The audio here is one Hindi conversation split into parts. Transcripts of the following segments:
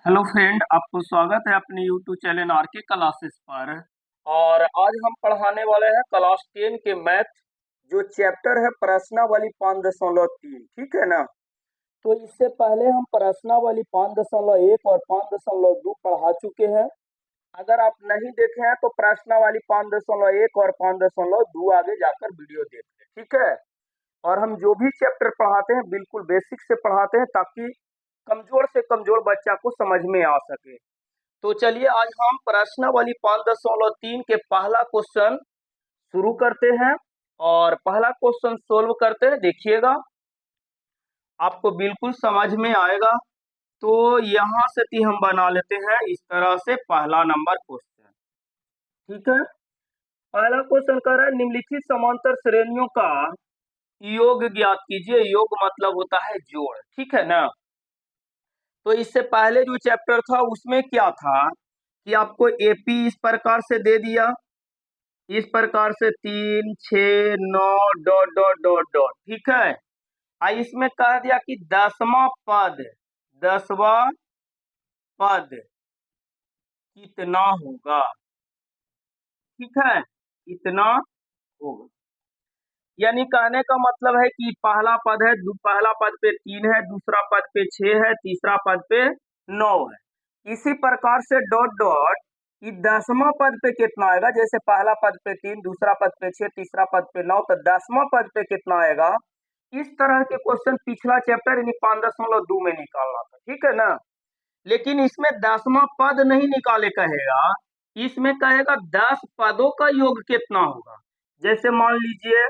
हेलो फ्रेंड, आपको स्वागत है अपने यूट्यूब चैनल आरके क्लासेस पर। और आज हम पढ़ाने वाले हैं क्लास 10 के मैथ, जो चैप्टर है प्रश्नावली 5.3। ठीक है ना। तो इससे पहले हम प्रश्नावली 5.1 और 5.2 पढ़ा चुके हैं। अगर आप नहीं देखे हैं तो प्रश्नावली 5.1 और 5.2 आगे जाकर वीडियो देख लें। ठीक है। और हम जो भी चैप्टर पढ़ाते हैं बिल्कुल बेसिक से पढ़ाते हैं, ताकि कमजोर से कमजोर बच्चा को समझ में आ सके। तो चलिए आज हम प्रश्नावली 5.3 के पहला क्वेश्चन शुरू करते हैं और पहला क्वेश्चन सोल्व करते हैं। देखिएगा, आपको बिल्कुल समझ में आएगा। तो यहां से भी हम बना लेते हैं इस तरह से पहला नंबर क्वेश्चन। ठीक है। पहला क्वेश्चन कह रहा है निम्नलिखित समांतर श्रेणियों का योग ज्ञात कीजिए। योग मतलब होता है जोड़। ठीक है ना। तो इससे पहले जो चैप्टर था उसमें क्या था कि आपको एपी इस प्रकार से दे दिया, इस प्रकार से 3, 6, 9 डॉट डॉट डॉट डॉट। ठीक है। इसमें कह दिया कि 10वां पद, 10वां पद कितना होगा। ठीक है, इतना होगा। यानी कहने का मतलब है कि पहला पद है, पहला पद पे 3 है, दूसरा पद पे 6 है, तीसरा पद पे 9 है। इसी प्रकार से डॉट डॉट कि 10वां पद पे कितना आएगा। जैसे पहला पद पे 3, दूसरा पद पे 6, तीसरा पद पे 9, तो 10वां पद पे कितना आएगा। इस तरह के क्वेश्चन पिछला चैप्टर यानी 5.2 में निकालना था। ठीक है ना। लेकिन इसमें 10वां पद नहीं निकाले कहेगा, इसमें कहेगा 10 पदों का योग कितना होगा। जैसे मान लीजिए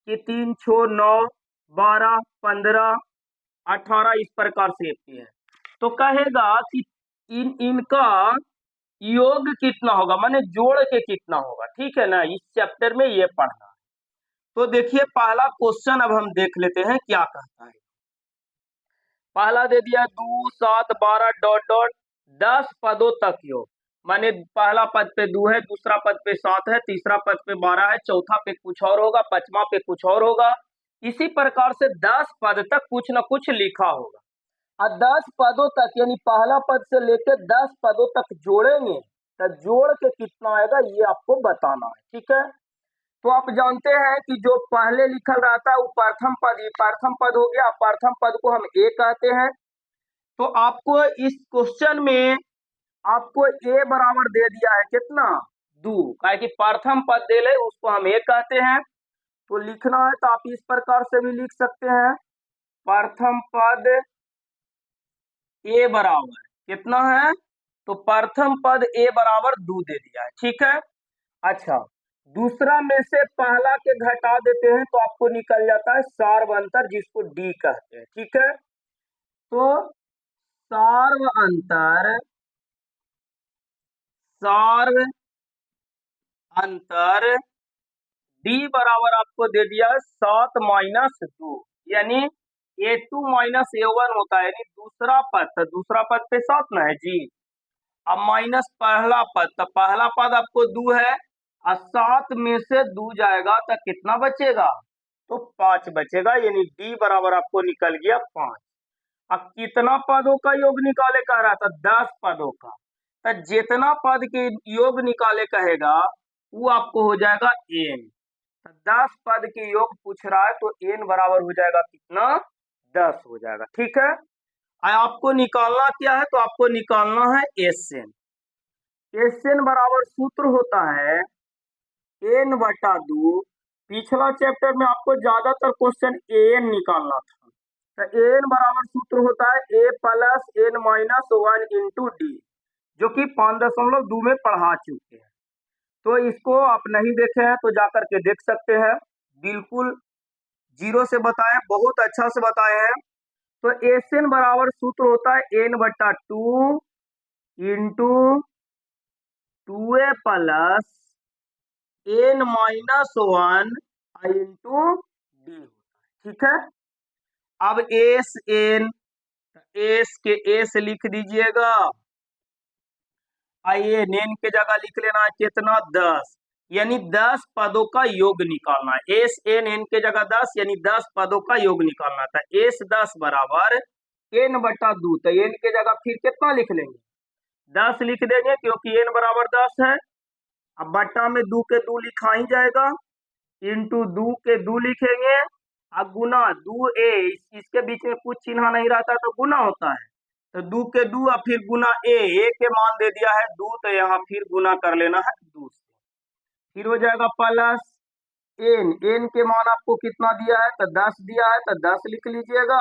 कि 3, 6, 9, 12, 15, 18 इस प्रकार से है। तो कहेगा कि इनका योग कितना होगा, माने जोड़ के कितना होगा। ठीक है ना। इस चैप्टर में ये पढ़ना है। तो देखिए पहला क्वेश्चन अब हम देख लेते हैं क्या कहता है। पहला दे दिया 2, 7, 12 डॉट डॉट 10 पदों तक योग। माने पहला पद पे 2 है, दूसरा पद पे 7 है, तीसरा पद पे 12 है, चौथा पे कुछ और होगा, पांचवा पे कुछ और होगा। इसी प्रकार से 10 पद तक कुछ न कुछ लिखा होगा। और 10 पदों तक यानी पहला पद से लेकर 10 पदों तक जोड़ेंगे तो जोड़ के कितना आएगा ये आपको बताना है। ठीक है। तो आप जानते हैं कि जो पहले लिखल रहता है वो प्रथम पद, ये प्रथम पद हो गया। प्रथम पद को हम ए कहते हैं। तो आपको इस क्वेश्चन में आपको ए बराबर दे दिया है कितना, 2। काहे कि प्रथम पद दे ले उसको हम ए कहते हैं। तो लिखना है तो आप इस प्रकार से भी लिख सकते हैं, प्रथम पद ए बराबर कितना है। तो प्रथम पद ए बराबर 2 दे दिया है। ठीक है। अच्छा, दूसरा में से पहला के घटा देते हैं तो आपको निकल जाता है सार्व अंतर, जिसको डी कहते हैं। ठीक है। तो सार्व अंतर, सार्व अंतर डी बराबर आपको दे दिया 7-2, यानी A2 माइनस A1 होता है। यानी दूसरा पद, तो दूसरा पद पे 7 ना है जी। अब माइनस पहला पद, तो पहला पद आपको 2 है और 7 में से 2 जाएगा तो कितना बचेगा, तो 5 बचेगा। यानी डी बराबर आपको निकल गया 5। अब कितना पदों का योग निकाले कह रहा था, 10 पदों का। तो जितना पद के योग निकाले कहेगा वो आपको हो जाएगा n। 10 पद के योग पूछ रहा है तो n बराबर हो जाएगा कितना, 10 हो जाएगा। ठीक है। आपको निकालना क्या है, तो आपको निकालना है एसएन। एसएन बराबर सूत्र होता है n/2। पिछला चैप्टर में आपको ज्यादातर क्वेश्चन an निकालना था। तो an बराबर सूत्र होता है a plus n minus 1 into D, जो कि 5.2 में पढ़ा चुके हैं। तो इसको आप नहीं देखे हैं तो जाकर के देख सकते हैं। बिल्कुल जीरो से बताए, बहुत अच्छा से बताए हैं। तो एसएन बराबर सूत्र होता है n/2 into 2a plus n minus 1 into D होता है। ठीक है। अब एस एन, एस के एस लिख दीजिएगा, आइए एन के जगह लिख लेना है कितना, 10। यानी 10 पदों का योग निकालना है। एस एन के जगह 10 यानी 10 पदों का योग निकालना था। एस 10 बराबर n बटा 2, तो n के जगह फिर कितना लिख लेंगे, 10 लिख देंगे क्योंकि n बराबर 10 है। अब बट्टा में 2 के 2 लिखा ही जाएगा, इंटू 2 के 2 लिखेंगे, अब गुना 2a, इसके बीच में कुछ चिन्ह नहीं रहता तो गुना होता है, तो 2 के 2 और फिर गुना a के मान दे दिया है 2, तो यहाँ फिर गुना कर लेना है 2 से, फिर हो जाएगा प्लस n के मान आपको कितना दिया है, तो 10 दिया है, तो 10 लिख लीजिएगा,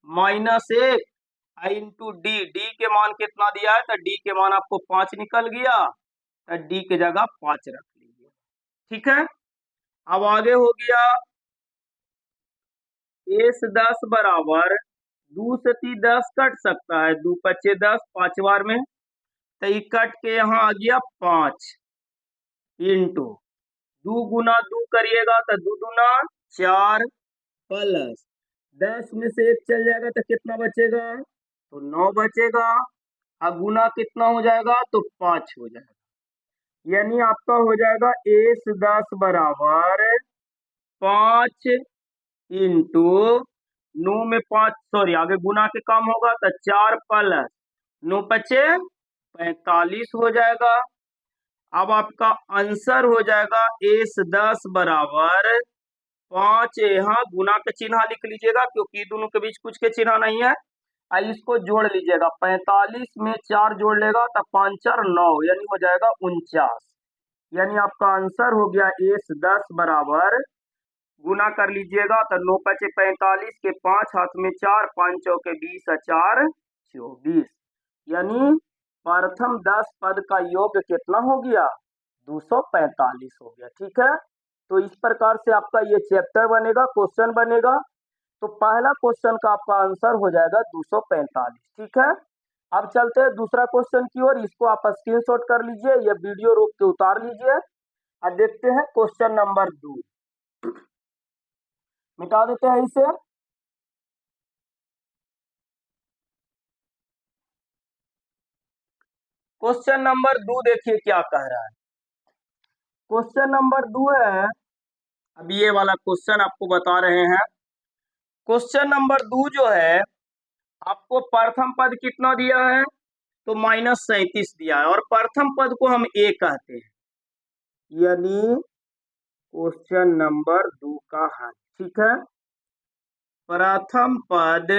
माइनस 1 इंटू डी के मान कितना दिया है, तो डी के मान आपको 5 निकल गया, तो डी के जगह 5 रख लीजिए। ठीक है, अब आगे हो गया एस 10 बराबर 2 से 10 कट सकता है, 2 पच्चे 10, 5 बार में, तो ये कट के यहाँ आ गया 5 इंटू 2 गुना 2 करिएगा तो 2 दूना 4 प्लस 10 में से 1 चल जाएगा तो कितना बचेगा, तो 9 बचेगा, अब गुना कितना हो जाएगा, तो 5 हो जाएगा, यानी आपका हो जाएगा एस 10 बराबर 5 इंटू 9 में 5, सॉरी आगे गुना के काम होगा, तो 4 प्लस 9 पचे 45 हो जाएगा। अब आपका आंसर हो जाएगा एस 10 बराबर 5, यहाँ गुना के चिन्ह लिख लीजिएगा क्योंकि दोनों के बीच कुछ के चिन्ह नहीं है, इसको जोड़ लीजिएगा, 45 में 4 जोड़ लेगा तो 5 4 9, यानी हो जाएगा 49, यानी आपका आंसर हो गया एस 10 बराबर, गुना कर लीजिएगा तो 9 पचे 45 के 5 हाथ में 4, 5 चौके 20 और 4 24, यानी प्रथम 10 पद का योग कितना हो गया, 245 हो गया। ठीक है, तो इस प्रकार से आपका ये चैप्टर बनेगा, क्वेश्चन बनेगा, तो पहला क्वेश्चन का आपका आंसर हो जाएगा 245। ठीक है, अब चलते हैं दूसरा क्वेश्चन की ओर, इसको आप स्क्रीनशॉट कर लीजिए, ये वीडियो रोक के उतार लीजिए, अब देखते हैं क्वेश्चन नंबर 2, मिटा देते हैं इसे। क्वेश्चन नंबर 2 देखिए क्या कह रहा है, क्वेश्चन नंबर 2 है, अब ये वाला क्वेश्चन आपको बता रहे हैं। क्वेश्चन नंबर 2 जो है आपको प्रथम पद कितना दिया है, तो -37 दिया है, और प्रथम पद को हम ए कहते हैं, यानी क्वेश्चन नंबर 2 का हल। ठीक है, प्रथम पद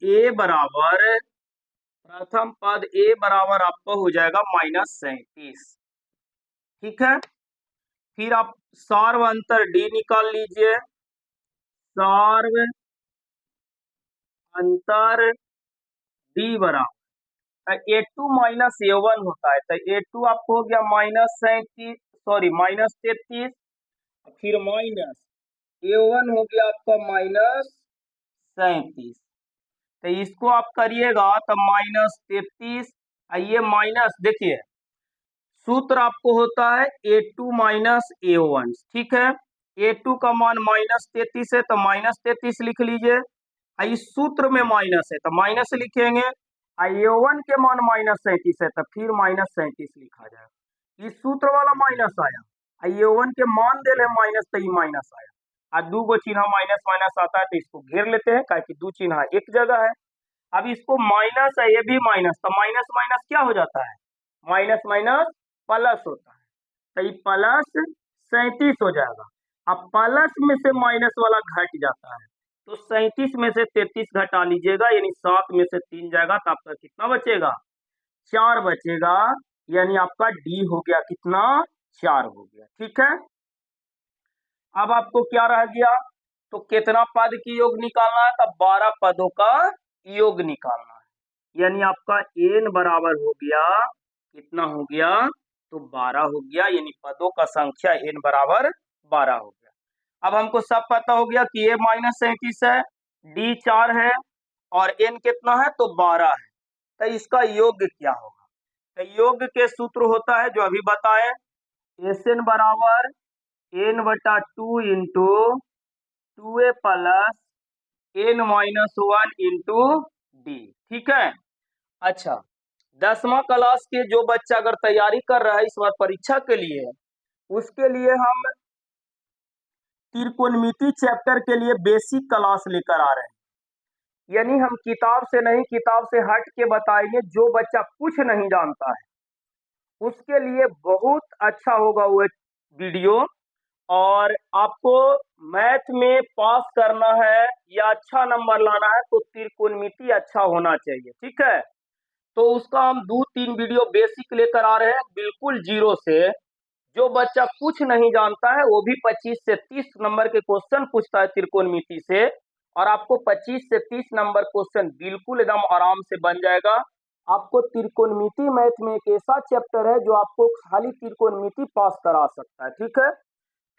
ए बराबर, प्रथम पद ए बराबर आपको हो जाएगा -37। ठीक है, फिर आप सार्व अंतर डी निकाल लीजिए, सार्व अंतर डी बराबर A2 माइनस A1 होता है, तो A2 आपको हो गया -37, सॉरी -33, फिर माइनस A1 हो गया आपका -37, तो इसको आप करिएगा तो -33, ये माइनस, देखिए सूत्र आपको होता है A2 माइनस A1। ठीक है, A2 का मान -33 है तो -33 लिख लीजिए, इस सूत्र में माइनस है तो माइनस लिखेंगे, A1 के मान -37 है तो फिर -37 लिखा जाएगा, इस सूत्र वाला माइनस आया, A1 के मान दे रहे माइनस, तो ये माइनस आया, और 2 गो चिन्ह माइनस माइनस आता है तो इसको घेर लेते हैं, क्या कि 2 चिन्ह एक जगह है। अब इसको माइनस है, ये भी माइनस, तो माइनस माइनस क्या हो जाता है, माइनस माइनस प्लस होता है, तो ये प्लस 37 हो जाएगा। अब प्लस में से माइनस वाला घट जाता है, तो 37 में से 33 घटा लीजिएगा, यानी 7 में से 3 जाएगा, तो आपका कितना बचेगा, 4 बचेगा, यानी आपका डी हो गया कितना, 4 हो गया। ठीक है, अब आपको क्या रह गया, तो कितना पद की योग निकालना है, तो 12 पदों का योग निकालना है, यानी आपका n बराबर हो गया, कितना हो गया, तो 12 हो गया, यानी पदों का संख्या n बराबर 12 हो गया। अब हमको सब पता हो गया कि a -37 है, d 4 है, और n कितना है, तो 12 है, तो इसका योग क्या होगा, तो योग के सूत्र होता है जो अभी बताए, Sn बराबर n बटा 2 into 2a plus n-1 into D. ठीक है, अच्छा 10वां क्लास के जो बच्चा अगर तैयारी कर रहा है इस बार परीक्षा के लिए, उसके लिए हम त्रिकोणमिति चैप्टर के लिए बेसिक क्लास लेकर आ रहे हैं। यानी हम किताब से नहीं, किताब से हट के बताएंगे। जो बच्चा कुछ नहीं जानता है उसके लिए बहुत अच्छा होगा वो वीडियो। और आपको मैथ में पास करना है या अच्छा नंबर लाना है तो त्रिकोणमिति अच्छा होना चाहिए, ठीक है। तो उसका हम 2-3 वीडियो बेसिक लेकर आ रहे हैं, बिल्कुल जीरो से। जो बच्चा कुछ नहीं जानता है वो भी 25 से 30 नंबर के क्वेश्चन पूछता है त्रिकोणमिति से, और आपको 25 से 30 नंबर क्वेश्चन बिल्कुल एकदम आराम से बन जाएगा। आपको त्रिकोणमिति मैथ में एक ऐसा चैप्टर है जो आपको खाली त्रिकोणमिति पास करा सकता है, ठीक है।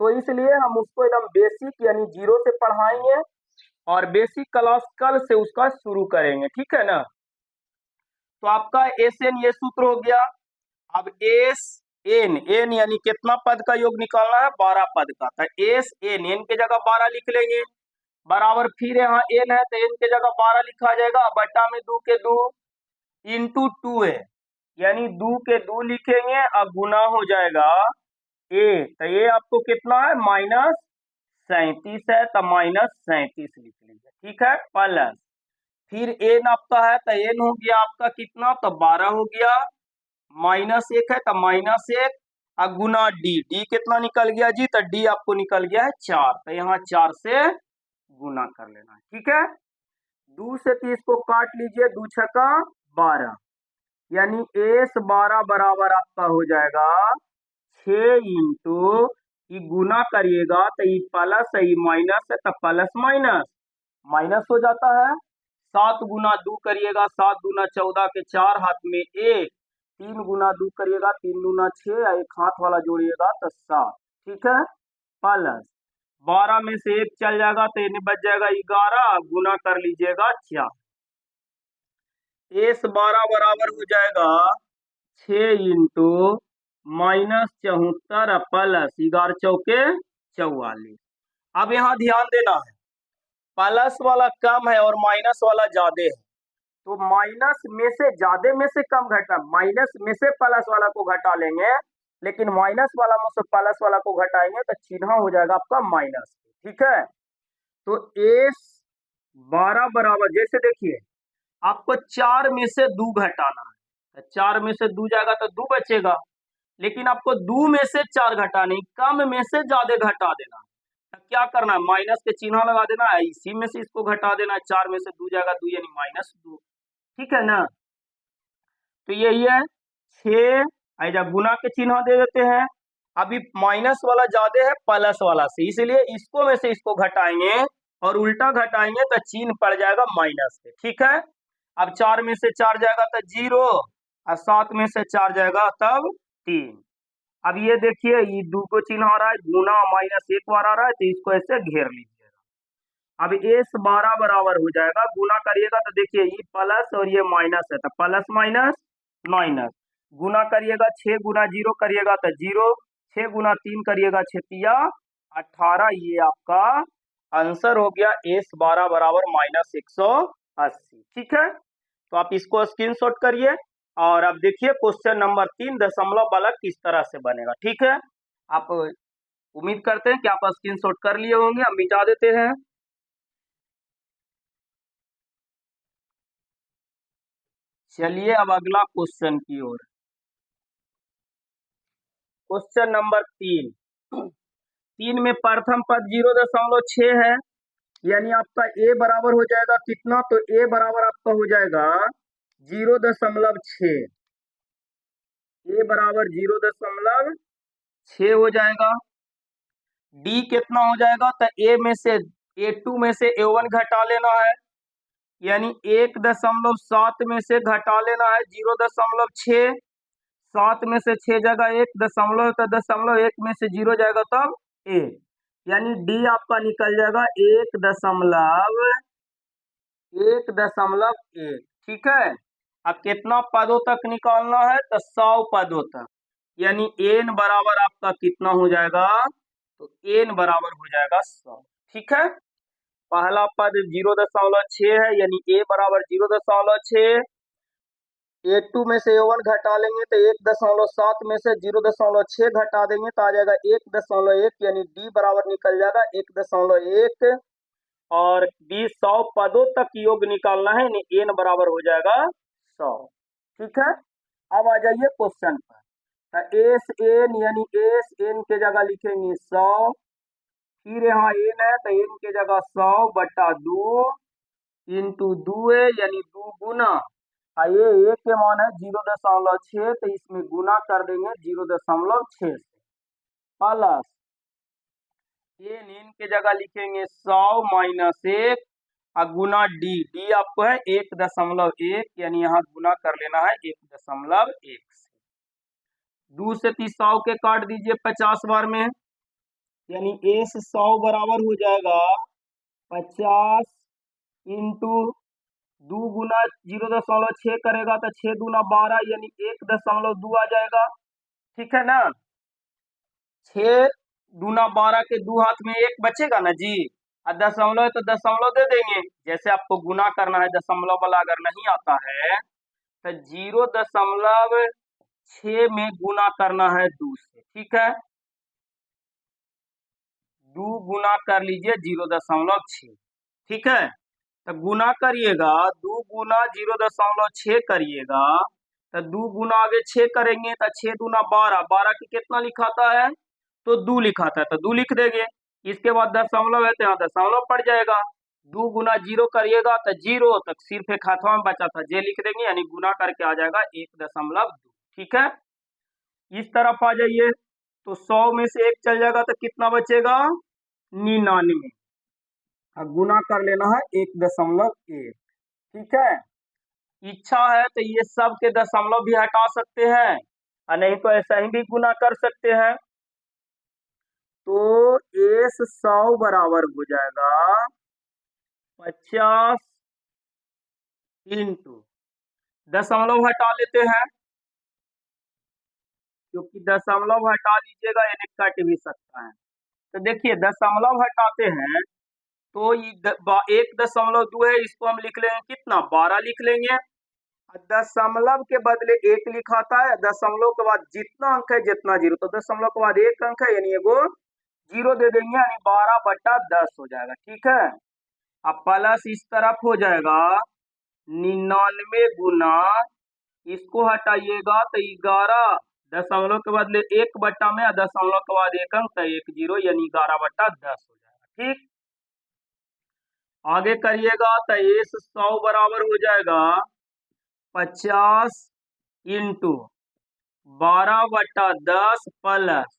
तो इसलिए हम उसको एकदम बेसिक यानी जीरो से पढ़ाएंगे, और बेसिक क्लास कल से उसका शुरू करेंगे, ठीक है ना। तो आपका एस एन ये सूत्र हो गया। अब एस एन, एन यानी कितना पद का योग निकालना है, 12 पद का। तो एस एन, एन के जगह 12 लिख लेंगे, बराबर फिर यहाँ एन है तो एन के जगह 12 लिखा जाएगा, बटा में 2 के 2 इंटू 2 है, यानी 2 के 2 लिखेंगे अब गुना हो जाएगा ए। तो ये आपको कितना है, -37 है, तो -37 लिख लीजिए, ठीक है। प्लस फिर एन आपका है तो एन हो गया आपका कितना, तो 12 हो गया, -1 है तो -1, और गुना डी, डी कितना निकल गया जी, तो डी आपको निकल गया है 4, तो यहाँ 4 से गुना कर लेना है, ठीक है। 2 से 30 को काट लीजिए, 2 छक्का 12, यानी एस 12 बराबर आपका हो जाएगा 6 इंटू, ये गुना करिएगा तो ये प्लस है, ये माइनस है, तो प्लस माइनस माइनस हो जाता है। 7 गुना 2 करिएगा, 7 दूना 14 के 4 हाथ में 1, 3 गुना 2 करिएगा, 3 दूना 6, एक हाथ वाला जोड़िएगा तो 7, ठीक है। प्लस 12 में से 1 चल जाएगा तो ये बच जाएगा 11, गुना कर लीजिएगा 4। एस 12 बराबर हो जाएगा 6 इंटू -74 प्लस 11 चौके 44। अब यहाँ ध्यान देना है, प्लस वाला कम है और माइनस वाला ज्यादा है, तो माइनस में से ज्यादा में से कम घटा, माइनस में से प्लस वाला को घटा लेंगे, लेकिन माइनस वाला में से प्लस वाला को घटाएंगे तो चिन्ह हो जाएगा आपका माइनस, ठीक है। तो एस 12 बराबर, जैसे देखिए आपको 4 में से 2 घटाना है, 4 में से 2 जाएगा तो 2 बचेगा, लेकिन आपको 2 में से 4 घटाने, कम में से ज्यादा घटा देना। तो क्या करना है, माइनस के चिन्ह लगा देना है, इसी में से इसको घटा देना है, 4 में से 2 जाएगा 2 यानी -2, ठीक है ना। तो यही है 6, ऐसा गुना के चिन्ह दे देते हैं। अभी माइनस वाला ज्यादा है प्लस वाला से, इसलिए इसको में से इसको घटाएंगे और उल्टा घटाएंगे तो चिन्ह पड़ जाएगा माइनस के, ठीक है। अब 4 में से 4 जाएगा तो 0, और 7 में से 4 जाएगा तब 3। अब ये देखिए ये 2 को चिन्ह आ रहा है, गुना माइनस एक बार आ रहा है, तो इसको ऐसे घेर लीजिएगा। अब एस 12 बराबर हो जाएगा, गुना करिएगा तो देखिए ये प्लस और ये माइनस है, तो प्लस माइनस माइनस, गुना करिएगा 6 गुना 0 करिएगा तो 0, 6 गुना 3 करिएगा 6 18, ये आपका आंसर हो गया एस 12 बराबर -180, ठीक है। तो आप इसको स्क्रीनशॉट करिए, और अब देखिए क्वेश्चन नंबर 3 दशमलव वाला किस तरह से बनेगा, ठीक है। आप उम्मीद करते हैं कि आप स्क्रीनशॉट कर लिए होंगे, हम मिटा देते हैं। चलिए अब अगला क्वेश्चन की ओर। क्वेश्चन नंबर 3, 3 में प्रथम पद 0.6 है, यानी आपका ए बराबर हो जाएगा कितना, तो ए बराबर आपका हो जाएगा 0.6, ए बराबर 0.6 हो जाएगा। डी कितना हो जाएगा, तो ए में से A2 में से A1 घटा लेना है, यानी 1.7 में से घटा लेना है 0.6, 7 में से 6 जगह 1 दशमलव, तो 0.1 में से 0 जाएगा तब 1, यानी डी आपका निकल जाएगा 1.1, ठीक है। अब कितना पदों तक निकालना है, तो 100 पदों तक, यानी एन बराबर आपका कितना हो जाएगा, तो एन बराबर हो जाएगा 100, ठीक है। पहला पद 0.6 है, यानी ए बराबर 0.6, A2 में से A1 घटा लेंगे तो 1.7 में से 0.6 घटा देंगे तो आ जाएगा 1.1, यानी D बराबर निकल जाएगा 1.1 और B 100 पदों तक योग निकालना है, यानी n बराबर हो जाएगा 100। ठीक है, अब आ जाइए क्वेश्चन पर। तो एस एन यानी एस एन के जगह लिखेंगे 100, फिर यहाँ एन है तो एन के जगह 100/2 इंटू 2 यानी 2 गुना ये ए के मान है 0.6, तो इसमें गुना कर देंगे 0.6 से प्लस एन एन के जगह लिखेंगे 100 माइनस 1 और गुना डी, डी आपको है 1.1, यानी यहाँ गुना कर लेना है 1.1 से। 2 से 30 100 के काट दीजिए 50 बार में, यानी एस 100 बराबर हो जाएगा 50 इंटू 2 गुना 0.6 करेगा तो 6 दूना 12, यानी 1.2 आ जाएगा। ठीक है ना, 6 दूना 12 के 2 हाथ में 1 बचेगा ना जी, और दशमलव है तो दशमलव दे देंगे। जैसे आपको गुना करना है दशमलव वाला अगर नहीं आता है तो 0.6 में गुना करना है 2 से। ठीक है, 2 गुना कर लीजिए 0.6। ठीक है, तो गुना करिएगा 2 गुना 0.6 करिएगा तो 2 गुना आगे 6 करेंगे तो 6 दूना 12, 12 की कितना लिखाता है तो 2 लिखाता है, तो 2 लिख देंगे। इसके बाद दशमलव है तो यहाँ दशमलव पड़ जाएगा। 2 गुना 0 करिएगा तो 0 तक सिर्फ एक हाथों में बचा था, जे लिख देंगे, यानी गुना करके आ जाएगा 1.2। ठीक है, इस तरफ आ जाइए तो 100 में से 1 चल जाएगा तो कितना बचेगा 99, गुना कर लेना है 1.1। ठीक है, इच्छा है तो ये सब के दशमलव भी हटा सकते हैं और नहीं तो ऐसा ही भी गुना कर सकते हैं। तो एस 100 बराबर हो जाएगा 50 इंटू दशमलव हटा लेते हैं, क्योंकि दशमलव हटा लीजिएगा यानी कट भी सकता है। तो देखिए दशमलव हटाते हैं तो ये 1.2 है, इसको हम लिख लेंगे कितना 12 लिख लेंगे। दशमलव के बदले 1 लिखाता है, दशमलव के बाद जितना अंक है जितना 0, तो दशमलव के बाद 1 अंक है यानी एगो 0 दे देंगे, यानी 12/10 हो जाएगा। ठीक है, अब प्लस इस तरफ हो जाएगा 99 गुना, इसको हटाइएगा तो 11, दशमलव के बदले 1 बट्टा में दशमलव के बाद 1 अंक तो 1 0, यानी 11/10 हो जाएगा। ठीक, आगे करिएगा तो एस 100 बराबर हो जाएगा 50 इंटू 12/10 प्लस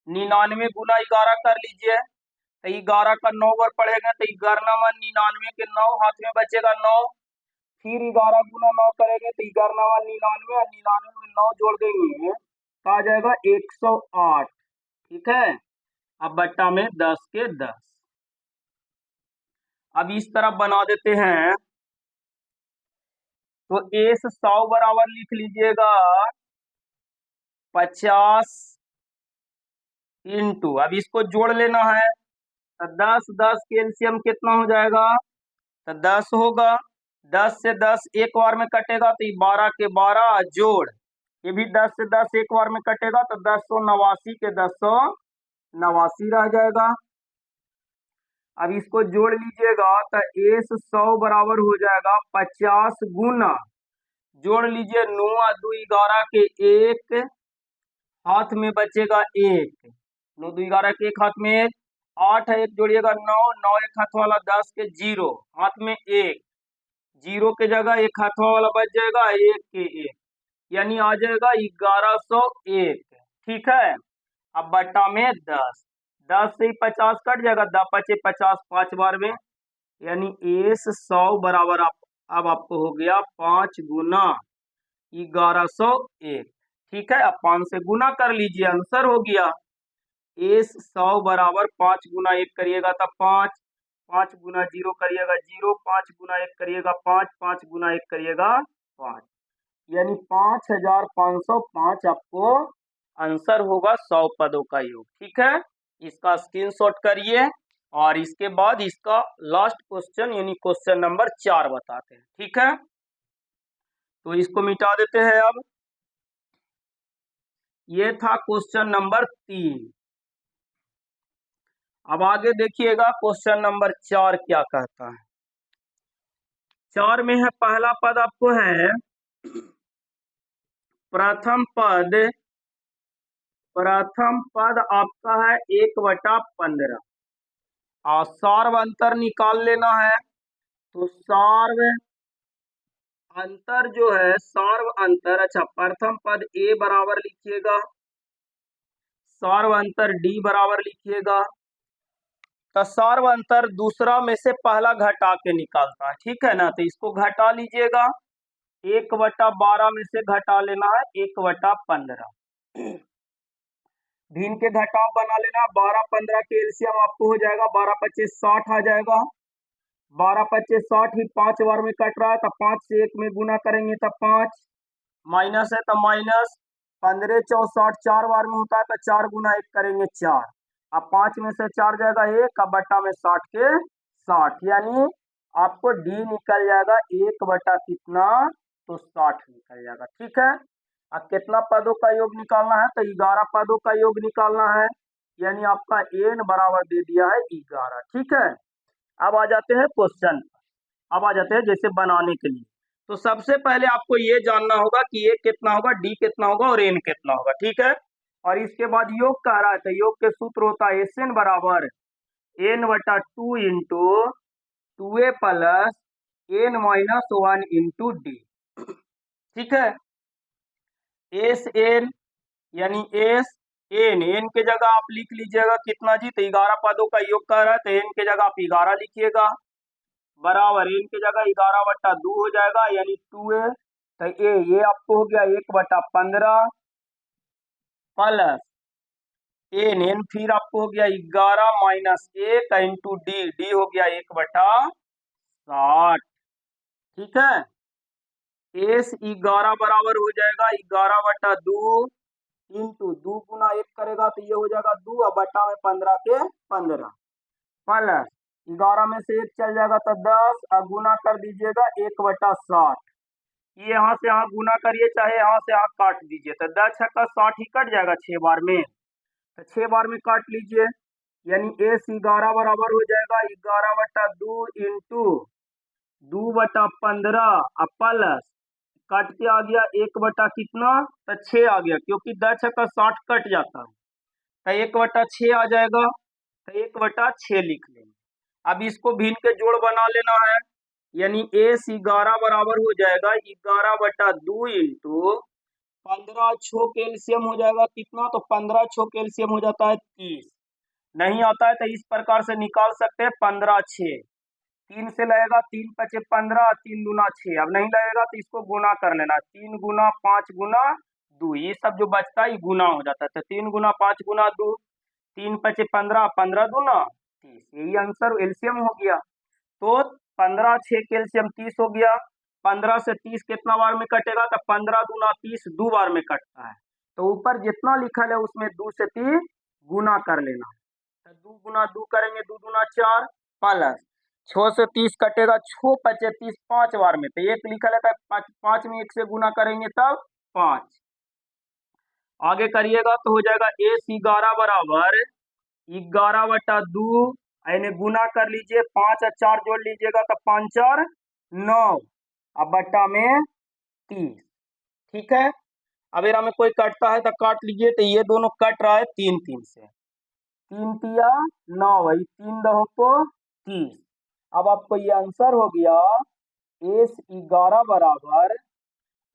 99 गुना 11 कर लीजिए तो 11 का 9 बार पढ़ेगा तो 11 99 के 9 हाथ में बचेगा 9, फिर 11 गुना 9 करेंगे तो 11 99 और 99 में 9 जोड़ देंगे तो आ जाएगा 108। ठीक है, अब बट्टा में 10 के 10। अब इस तरफ बना देते हैं तो एस 100 बराबर लिख लीजिएगा 50 इंटू, अब इसको जोड़ लेना है तो 10 10 के एलसीएम कितना हो जाएगा तो 10 होगा। 10 से 10 एक बार में कटेगा तो 12 के 12 जोड़, ये भी 10 से 10 एक बार में कटेगा तो 1089 के 1089 रह जाएगा। अब इसको जोड़ लीजिएगा तो एस 100 बराबर हो जाएगा 50 गुना, जोड़ लीजिए 9 और 2 11 के 1 हाथ में बचेगा 1, 9 2 11 के 1 हाथ में 8 है, 1 जोड़िएगा 9, 9 एक हाथ वाला 10 के 0 हाथ में 1, 0 के जगह एक हाथ वाला बच जाएगा 1 के 1, यानी आ जाएगा 1101। ठीक है, अब बट्टा में 10, 10 से 50 कट जाएगा, 10 पचे 50 5 बार में, यानी एस 100 बराबर अब आपको हो गया 5 गुना 1101। ठीक है, अब 5 से गुना कर लीजिए, आंसर हो गया एस 100 बराबर 5 गुना 1 करिएगा तो 5, 5 गुना 0 करिएगा 0, 5 गुना 1 करिएगा 5, 5 गुना 1 करिएगा 5, यानी 5505 आपको आंसर होगा 100 पदों का योग। ठीक है, इसका स्क्रीनशॉट करिए और इसके बाद इसका लास्ट क्वेश्चन यानी क्वेश्चन नंबर 4 बताते हैं। ठीक है, तो इसको मिटा देते हैं अब। ये था क्वेश्चन नंबर 3। अब आगे देखिएगा क्वेश्चन नंबर 4 क्या कहता है। 4 में है, पहला पद आपको है प्रथम पद। प्रथम पद आपका है 1/15। और सार्व अंतर निकाल लेना है। तो सार्व अंतर जो है, सार्व अंतर, अच्छा प्रथम पद a बराबर लिखिएगा, सार्व अंतर d बराबर लिखिएगा। तो सार्व अंतर दूसरा में से पहला घटा के निकालता है, ठीक है ना। तो इसको घटा लीजिएगा, 1/12 में से घटा लेना है 1/15। भिन्न के घटाव बना लेना। 12-15 के एलसीएम आपको हो जाएगा 12-25 60 आ जाएगा। 12-25 60 ही 5 बार में कट रहा है, तो 5 से 1 में गुना करेंगे तब 5, माइनस है तो माइनस। 15-4 60 4 बार में होता है, तो 4 गुना 1 करेंगे 4। अब 5 में से 4 जाएगा 1, अब बट्टा में 60 के 60, यानी आपको डी निकल जाएगा 1 बटा कितना, तो 60 निकल जाएगा, ठीक है। अब कितना पदों का योग निकालना है, तो 11 पदों का योग निकालना है, यानी आपका एन बराबर दे दिया है 11, ठीक है। अब आ जाते हैं क्वेश्चन, अब आ जाते हैं जैसे बनाने के लिए। तो सबसे पहले आपको ये जानना होगा कि ए कितना होगा, डी कितना होगा और एन कितना होगा, ठीक है। और इसके बाद योग कह रहा है, तो योग के सूत्र होता है एस एन बराबर n/2 into 2a plus n-1 into D, ठीक है। एस एन यानी एस एन, एन के जगह आप लिख लीजिएगा कितना जी, तो 11 पदों का योग कर रहा है, तो एन के जगह आप 11 लिखिएगा, बराबर एन के जगह 11/2 हो जाएगा, यानी 2a। तो ये आपको हो गया 1/15 प्लस एन, एन फिर आपको हो गया 11 माइनस 1 इंटू डी, डी हो गया 1/60, ठीक है। एस 11 बराबर हो जाएगा 11/2 इंटू 2 गुना 1 करेगा तो ये हो जाएगा 2, और बटा में 15 के 15 प्लस 11 में से 1 चल जाएगा तो 10, और गुना कर दीजिएगा 1/60। ये यहाँ से यहाँ गुना करिए, चाहे यहाँ से यहाँ काट दीजिए, तो 10×6 ही कट जाएगा 6 बार में, तो 6 बार में काट लीजिए, यानी एस 11 बराबर हो जाएगा 11/2 इंटू 2/15 प्लस कट के आ गया 1 बटा कितना, तो 6 आ गया, क्योंकि 10×60 कट जाता है, तो 1/6 आ जाएगा, तो 1/6 लिख लेंगे। अब इसको भिन्न के जोड़ बना लेना है, यानी एस 11 बराबर हो जाएगा 11/2 इंटू 15 के एलसीएम हो जाएगा कितना, तो 15 के एलसीएम हो जाता है 30। नहीं आता है तो इस प्रकार से निकाल सकते हैं 15×6, 3 से लगेगा 3×5 = 15, 3 दूना 6। अब नहीं लगेगा तो इसको गुना कर लेना, 3 गुना 5 गुना 2, ये सब जो बचता है ये गुना हो जाता है, तो 3 गुना 5 गुना 2, 3×5 = 15, 15 दूना 30, यही आंसर एलसीएम हो गया। तो 15×6 के एलसीएम 30 हो गया। 15 से 30 कितना बार में कटेगा, तो 15 दूना 30 2 बार में कटता है, तो ऊपर जितना लिखा है उसमें 2 से 3 गुना कर लेना, तो 2 गुना 2 करेंगे, 2 दूना 4 प्लस 6 से 30 कटेगा, 6×5 = 5 बार में, तो 1 लिखा रहता है 5 में 1 से गुना करेंगे तब 5। आगे करिएगा तो हो जाएगा एस 11 बराबर 11/2, यानी गुना कर लीजिए, 5 और 4 जोड़ लीजिएगा तो 5×4 = 9, अब बट्टा में 30, ठीक है। अब एरा में कोई कटता है तो काट लीजिए, तो ये दोनों कट रहा है 3-3 से, 3×3 = 9, वही 3×2 = 30। अब आपको ये आंसर हो गया एस 11 बराबर,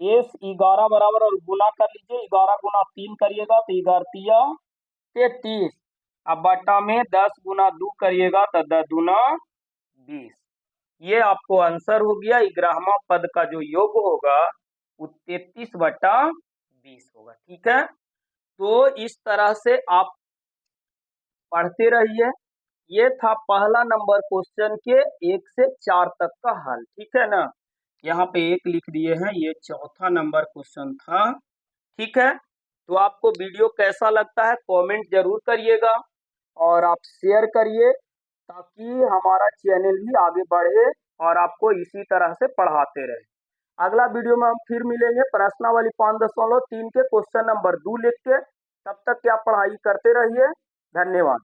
एस 11 बराबर, और गुना कर लीजिए, 11 गुना 3 करिएगा तो 11×3 = 33, अब बटा में 10 गुना 2 करिएगा तो 10 दूना 20। ये आपको आंसर हो गया 11वां पद का जो योग होगा वो 33/20 होगा, ठीक है। तो इस तरह से आप पढ़ते रहिए। ये था पहला नंबर क्वेश्चन के 1 से 4 तक का हल, ठीक है ना। यहाँ पे 1 लिख दिए हैं, ये चौथा नंबर क्वेश्चन था, ठीक है। तो आपको वीडियो कैसा लगता है कमेंट जरूर करिएगा, और आप शेयर करिए, ताकि हमारा चैनल भी आगे बढ़े और आपको इसी तरह से पढ़ाते रहे। अगला वीडियो में हम फिर मिलेंगे प्रश्नावली 5.3 के क्वेश्चन नंबर 2 लिख के। तब तक क्या पढ़ाई करते रहिए। धन्यवाद।